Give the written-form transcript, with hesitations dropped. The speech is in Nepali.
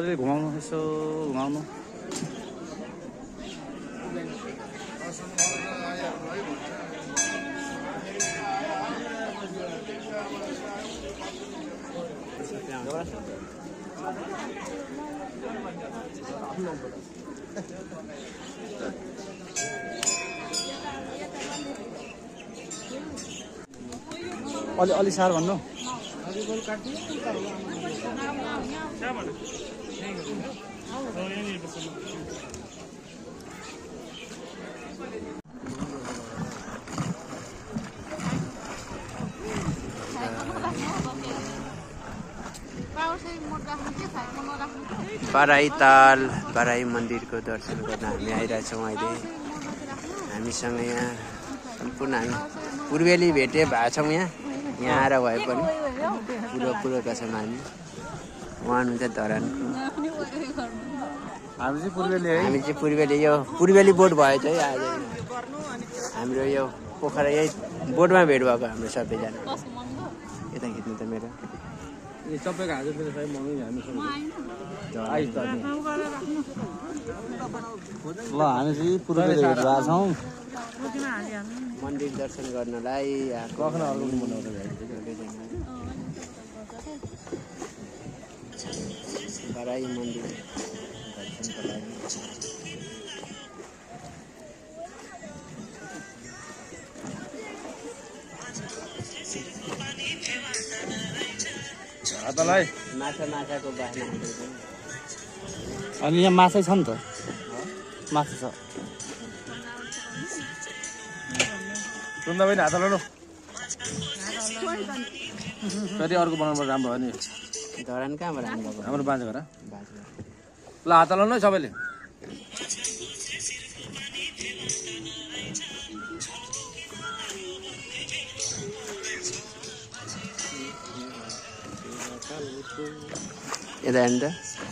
अलि घुमाउनु यसो घुमाउनु अलि सार भन्नु बाराई ताल बाराई मन्दिरको दर्शन गर्न हामी आइरहेछौँ अहिले हामीसँग यहाँ सम्पूर्ण हामी पूर्वेली भेटे भएको छौँ यहाँ आएर भए पनि पूर्वका छौँ हामी उहाँ हुनुहुन्छ धरानको हामी चाहिँ पूर्वेली यो पूर्वेली बोट भयो चाहिँ आज हाम्रो यो पोखरा यही बोटमा भेट भएको हाम्रो सबैजना यता खिच्नु त मेरो सबैको हाजिर पनि सबै मम्मी हामीसँग आइस त ल हामी चाहिँ पूर्वेली भेट भएको छौँ मन्दिर दर्शन गर्नलाई कखनो अर्को बनाउँदा बाराई मन्दिर दर्शनको लागि हातलाई माछाको बाख्ना अनि यहाँ माछै छ नि त माछा छ सुन्दा पनि हात लानु फेरि अर्को बनाउनु राम्रो हो नि धरान कहाँबाट हाम्रो बाजे घर ल हात लाउनु है सबैले यता हेर्नु त